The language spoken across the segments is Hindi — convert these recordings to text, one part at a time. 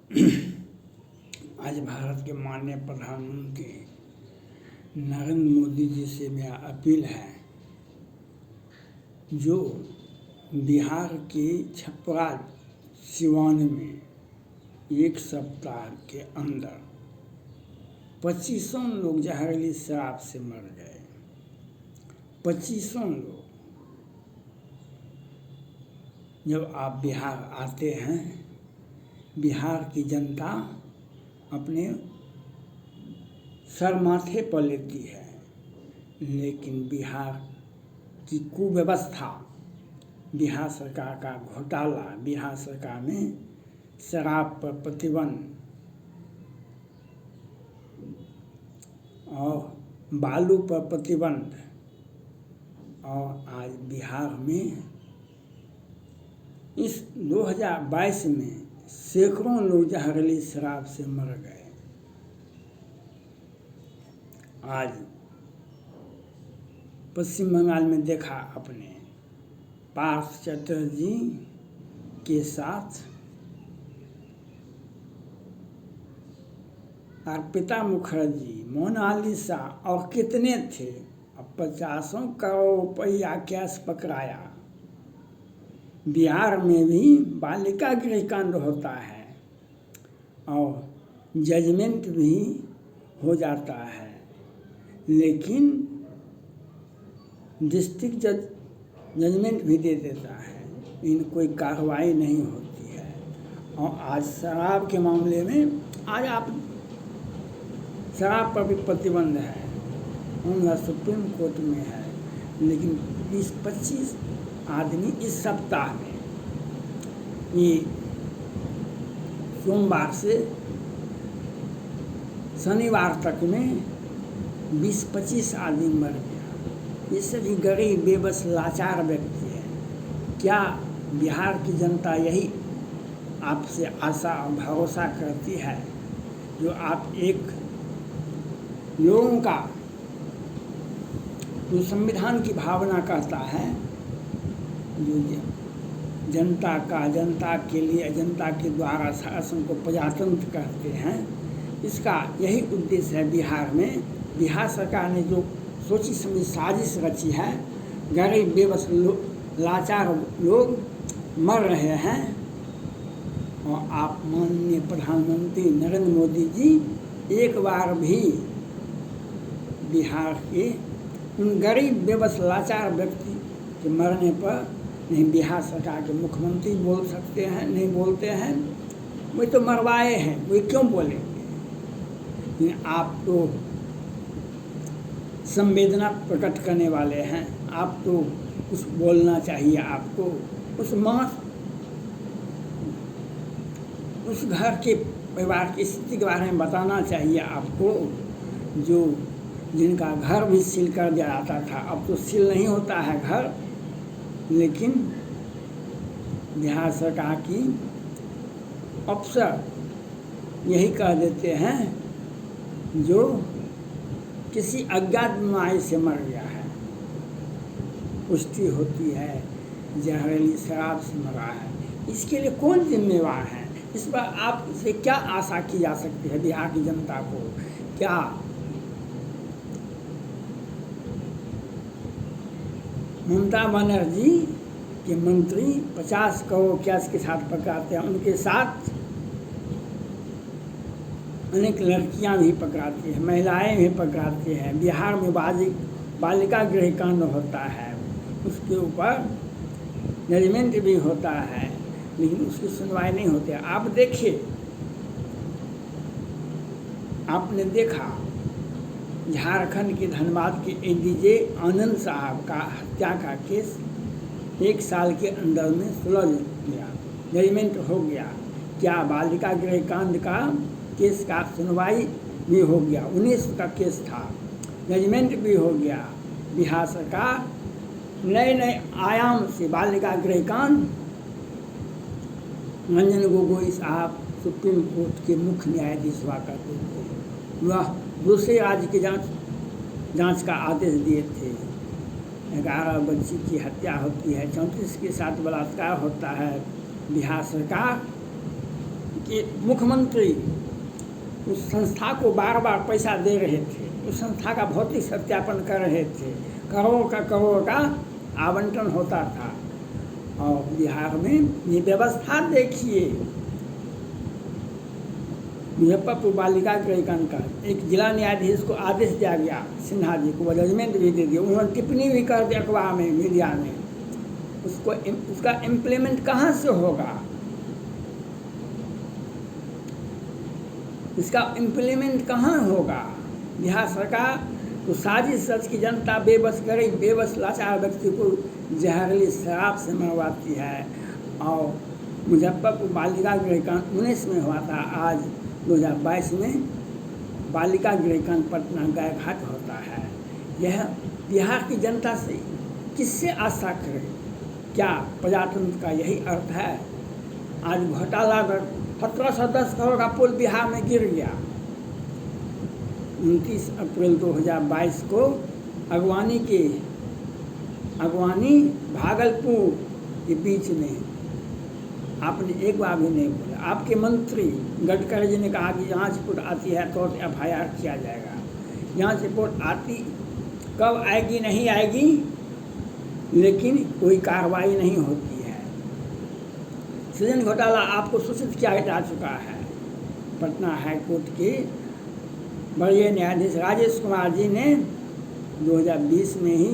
आज भारत के माननीय प्रधानमंत्री नरेंद्र मोदी जी से मेरा अपील है, जो बिहार के छपरा सिवान में एक सप्ताह के अंदर 25 लोग जहरीली शराब से मर गए। 25 लोग। जब आप बिहार आते हैं, बिहार की जनता अपने सर माथे पर लेती है, लेकिन बिहार की कुव्यवस्था, बिहार सरकार का घोटाला, बिहार सरकार में शराब पर प्रतिबंध और बालू पर प्रतिबंध, और आज बिहार में इस 2022 में सैकड़ों लोग जहरीली शराब से मर गए। आज पश्चिम बंगाल में देखा आपने, पार्थ चटर्जी के साथ अर्पिता मुखर्जी, मोनालिसा और कितने थे। अब 50 करोड़ रुपया कैश पकड़ाया। बिहार में भी बालिका गृह कांड होता है और जजमेंट भी हो जाता है, लेकिन डिस्ट्रिक्ट जज जजमेंट भी दे देता है, लेकिन कोई कार्रवाई नहीं होती है। और आज शराब के मामले में आज आप शराब पर भी प्रतिबंध है, उनका सुप्रीम कोर्ट में है, लेकिन 20-25 आदमी इस सप्ताह में, ये सोमवार से शनिवार तक में 20-25 आदमी मर गया। ये सभी गरीब, बेबस, लाचार व्यक्ति हैं। क्या बिहार की जनता यही आपसे आशा और भरोसा करती है, जो आप एक लोगों का, जो संविधान की भावना कहता है, जो जनता का, जनता के लिए, जनता के द्वारा शासन को प्रजातंत्र कहते हैं, इसका यही उद्देश्य है। बिहार में बिहार सरकार ने जो सोची समझी साजिश रची है, गरीब, बेबस, लाचार लोग मर रहे हैं, और आप माननीय प्रधानमंत्री नरेंद्र मोदी जी एक बार भी बिहार के उन गरीब, बेबस, लाचार व्यक्ति के मरने पर नहीं बिहार सरकार के मुख्यमंत्री बोल सकते हैं, नहीं बोलते हैं। वे तो मरवाए हैं, वे क्यों बोलेंगे। आप तो संवेदना प्रकट करने वाले हैं, आप तो कुछ बोलना चाहिए। आपको उस घर के परिवार की स्थिति के बारे में बताना चाहिए आपको, जिनका घर भी सील कर दिया जाता था। अब तो सील नहीं होता है घर, लेकिन बिहार सरकार की अफसर यही कह देते हैं, जो किसी अज्ञात बीमारी से मर गया है, पुष्टि होती है जहरीली शराब से मरा है। इसके लिए कौन जिम्मेवार है? इस पर आपसे क्या आशा की जा सकती है बिहार की जनता को? क्या ममता बनर्जी के मंत्री 50 करोड़ कैश के साथ पकड़ाते हैं, उनके साथ अनेक लड़कियां भी पकड़ाती हैं, महिलाएं भी पकड़ाती हैं। बिहार में बालिका गृह कांड होता है, उसके ऊपर जजमेंट भी होता है, लेकिन उसकी सुनवाई नहीं होती है। आप देखिए, आपने देखा झारखंड के धनबाद के एडीजे आनंद साहब का हत्या का केस 1 साल के अंदर में सुलझ गया, जजमेंट हो गया। क्या बालिका गृह कांड का केस का सुनवाई भी हो गया? 19 का केस था, जजमेंट भी हो गया। बिहार सरकार नए नए आयाम से बालिका गृह कांड, रंजन गोगोई साहब सुप्रीम कोर्ट के मुख्य न्यायाधीश हुआ करते थे, वह दूसरे राज्य की जांच का आदेश दिए थे। 11 बच्ची की हत्या होती है, 34 के साथ बलात्कार होता है। बिहार सरकार कि मुख्यमंत्री उस संस्था को बार बार पैसा दे रहे थे, उस संस्था का भौतिक सत्यापन कर रहे थे, करोड़ का आवंटन होता था। और बिहार में ये व्यवस्था देखिए, मुजफ्फरपुर बालिका गृह कांड का एक जिला न्यायाधीश को आदेश दिया गया, सिन्हा जी को, वो जजमेंट भी दे दिया, उन्होंने टिप्पणी भी कर दी अखबार में, मीडिया में। उसका इम्प्लीमेंट कहाँ से होगा? इसका इम्प्लीमेंट कहाँ होगा? बिहार सरकार को साजिश रच की जनता बेबस गरीब बेबस लाचार व्यक्ति को जहरीली शराब से मरवाती है। और मुजफ्फरपुर बालिका गृह कांड 19 में हुआ था, आज 2022 में बालिका गृह कांड पटना गायघाट होता है। यह बिहार की जनता से किससे आशा करे? क्या प्रजातंत्र का यही अर्थ है? आज घोटाला 1710 करोड़ का पुल बिहार में गिर गया। 29 अप्रैल 2022 को अगवानी भागलपुर के बीच में आपने एक बार भी नहीं बोला। आपके मंत्री गडकरी जी ने कहा कि जांच रिपोर्ट आती है तो FIR किया जाएगा। जांच रिपोर्ट आती कब आएगी नहीं आएगी, लेकिन कोई कार्रवाई नहीं होती है। सृजन घोटाला आपको सूचित किया जा चुका है। पटना हाईकोर्ट के वरीय न्यायाधीश राजेश कुमार जी ने 2020 में ही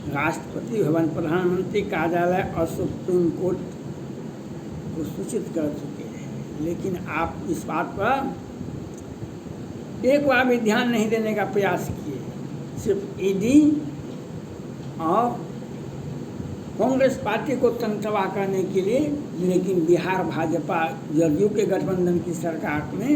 राष्ट्रपति भवन, प्रधानमंत्री कार्यालय और सुप्रीम कोर्ट को सूचित कर चुके हैं, लेकिन आप इस बात पर एक बार भी ध्यान नहीं देने का प्रयास किए। सिर्फ ED और कांग्रेस पार्टी को तंगतवा करने के लिए। लेकिन बिहार भाजपा जदयू के गठबंधन की सरकार में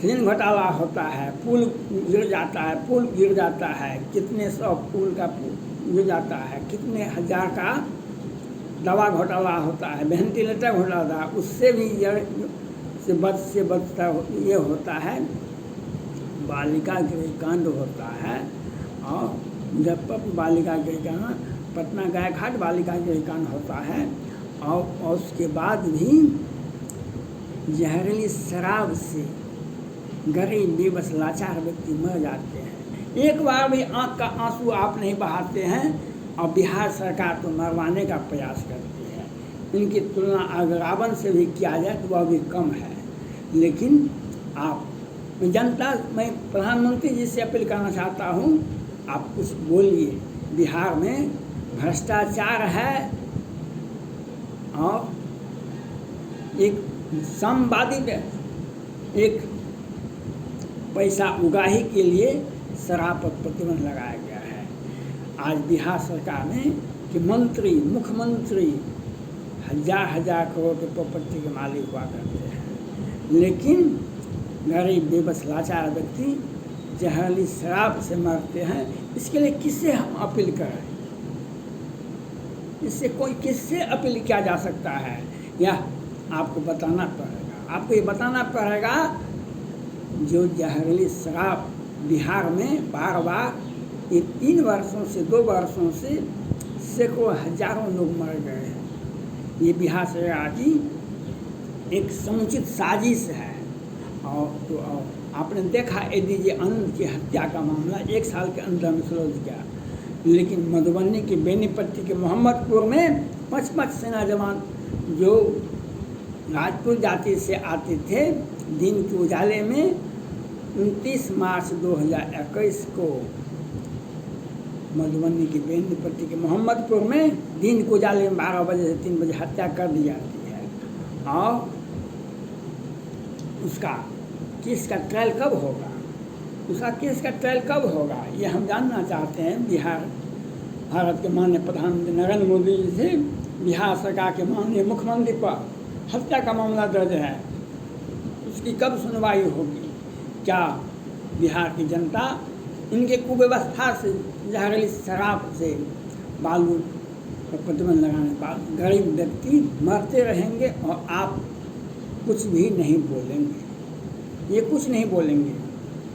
सृजन घोटाला होता है, पुल गिर जाता है, कितने सौ पुल का गिर जाता है, कितने हजार का दवा घोटाला होता है, वेंटिलेटर घोटाला, उससे भी बचता ये होता है, बालिका गृह कांड होता है। और मुजफ्फरपुर बालिका गृह कांड, पटना गायघाट बालिका गृह कांड होता है। और उसके बाद भी जहरीली शराब से गरीब बेबस लाचार व्यक्ति मर जाते हैं। एक बार भी आंख का आंसू आप नहीं बहाते हैं, और बिहार सरकार तो मरवाने का प्रयास करती है। इनकी तुलना अगर रावण से भी किया जाए तो वह भी कम है। लेकिन मैं प्रधानमंत्री जी से अपील करना चाहता हूँ, आप कुछ बोलिए। बिहार में भ्रष्टाचार है और एक संवादी एक पैसा उगाही के लिए शराब पर प्रतिबंध लगाया गया है। आज बिहार सरकार में कि मुख्यमंत्री हजार करोड़ के प्रॉपर्टी के मालिक हुआ करते हैं, लेकिन गरीब बेबस लाचार व्यक्ति जहरीली शराब से मरते हैं। इसके लिए किससे हम अपील करें? इससे किससे अपील किया जा सकता है? यह आपको बताना पड़ेगा। आपको ये बताना पड़ेगा, जो जहरीली शराब बिहार में बार बार ये 3 वर्षों से 2 वर्षों से सैकड़ों हजारों लोग मर गए हैं। ये बिहार सरकार की एक समुचित साजिश है। और आपने देखा ADG आनंद की हत्या का मामला 1 साल के अंदर में सुलझ गया, लेकिन मधुबनी के बेनीपट्टी के मोहम्मदपुर में 5 सेना जवान जो राजपूत जाति से आते थे, दिन के उजाले में 29 मार्च 2021 को मधुबनी की बेनीपट्टी के मोहम्मदपुर में दिन के उजाले में 12 बजे से 3 बजे हत्या कर दी जाती है। और उसका केस का ट्रायल कब होगा? ये हम जानना चाहते हैं भारत के माननीय प्रधानमंत्री नरेंद्र मोदी जी से। बिहार सरकार के माननीय मुख्यमंत्री पर हत्या का मामला दर्ज है, उसकी कब सुनवाई होगी? क्या बिहार की जनता इनके कुव्यवस्था से, जहरीली शराब से, बालू पर प्रतिबंध लगाने पर गरीब व्यक्ति मरते रहेंगे और आप कुछ भी नहीं बोलेंगे? ये कुछ नहीं बोलेंगे,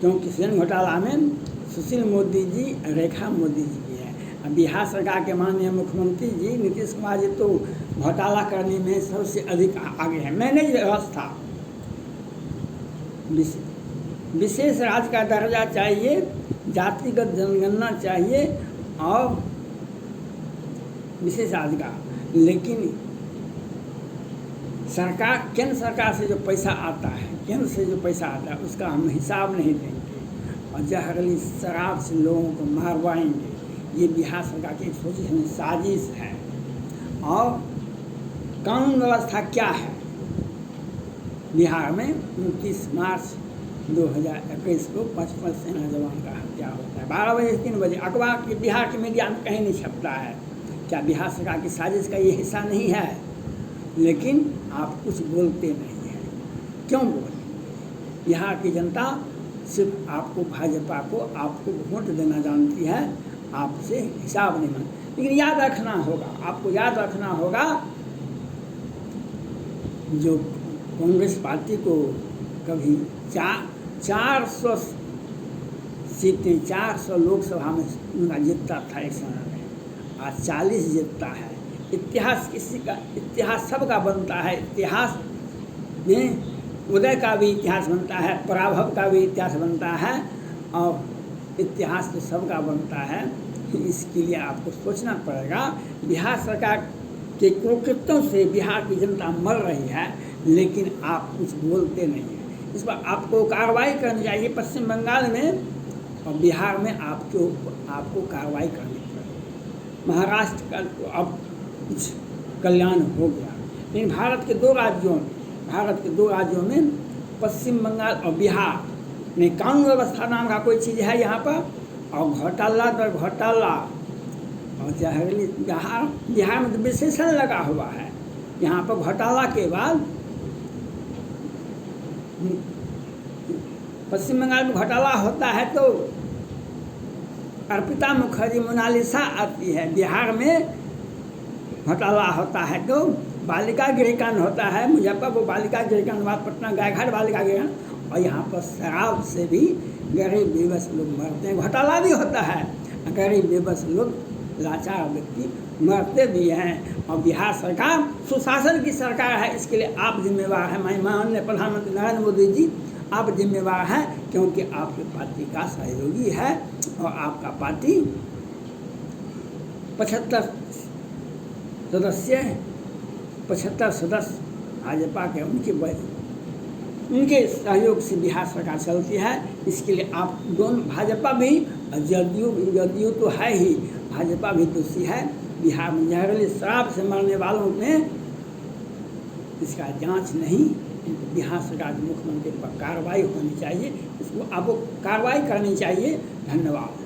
क्योंकि सृजन घोटाला में सुशील मोदी जी, रेखा मोदी जी भी है। बिहार सरकार के माननीय मुख्यमंत्री जी नीतीश कुमार जी तो घोटाला करने में सबसे अधिक आगे है। मैनेज व्यवस्था, विशेष राज्य का दर्जा चाहिए, जातिगत जनगणना चाहिए और विशेष राज्य का, लेकिन सरकार, केंद्र सरकार से जो पैसा आता है, केंद्र से जो पैसा आता है उसका हम हिसाब नहीं देंगे और जहरीली शराब से लोगों को मारवाएंगे, ये बिहार सरकार की सोची समझी साजिश है। और कानून व्यवस्था क्या है बिहार में? 29 मार्च 2021 को 55 सेना जवान का हत्या होता है 12 बजे 3 बजे। अखबार के बिहार के मीडिया में कहीं नहीं छपता है। क्या बिहार सरकार की साजिश का ये हिस्सा नहीं है? लेकिन आप कुछ बोलते नहीं हैं। क्यों बोले? बिहार की जनता सिर्फ आपको, भाजपा को, आपको वोट देना जानती है, आपसे हिसाब नहीं मांगती। लेकिन याद रखना होगा, आपको याद रखना होगा, जो कांग्रेस पार्टी को कभी 400 सीटें, 400 लोकसभा में उनका जीतता था एक समय में, आज 40 जीतता है। इतिहास किसी का, इतिहास सबका बनता है। इतिहास में उदय का भी इतिहास बनता है, पराभव का भी इतिहास बनता है और इतिहास तो सबका बनता है। इसके लिए आपको सोचना पड़ेगा। बिहार सरकार के कुकृत्यों से बिहार की जनता मर रही है, लेकिन आप कुछ बोलते नहीं हैं। इस पर आपको कार्रवाई करनी चाहिए। पश्चिम बंगाल में और बिहार में आपको कार्रवाई करनी पड़ेगी। महाराष्ट्र का तो अब कुछ कल्याण हो गया, लेकिन भारत के दो राज्यों में पश्चिम बंगाल और बिहार में कानून व्यवस्था नाम का कोई चीज़ है यहाँ पर, और घोटाला दर घोटाला और जहरीली बिहार में तो विशेषण लगा हुआ है। यहाँ पर घोटाला के बाद पश्चिम बंगाल में घोटाला होता है तो अर्पिता मुखर्जी मोनालिसा आती है, बिहार में घोटाला होता है तो बालिका गृहकांड होता है, मुजफ्फरपुर बालिका गृहकांड, बाद पटना गायघाट बालिका गृहकांड, और यहाँ पर शराब से भी गरीब बेबस लोग मरते हैं। घोटाला भी होता है, गरीब बेबस लोग, लाचार व्यक्ति मरते भी हैं। और बिहार सरकार सुशासन की सरकार है, इसके लिए आप जिम्मेवार हैं। माननीय प्रधानमंत्री नरेंद्र मोदी जी, आप जिम्मेवार हैं, क्योंकि आपकी पार्टी का सहयोगी है और आपका पार्टी 75 सदस्य भाजपा के, उनके सहयोग से बिहार सरकार चलती है। इसके लिए आप दोनों, भाजपा भी, जदयू तो है ही, भाजपा भी दोषी है। बिहार में जहरीली शराब से मरने वालों में इसका जांच नहीं, बिहार सरकार के मुख्यमंत्री पर कार्रवाई होनी चाहिए, इसको आपको कार्रवाई करनी चाहिए। धन्यवाद।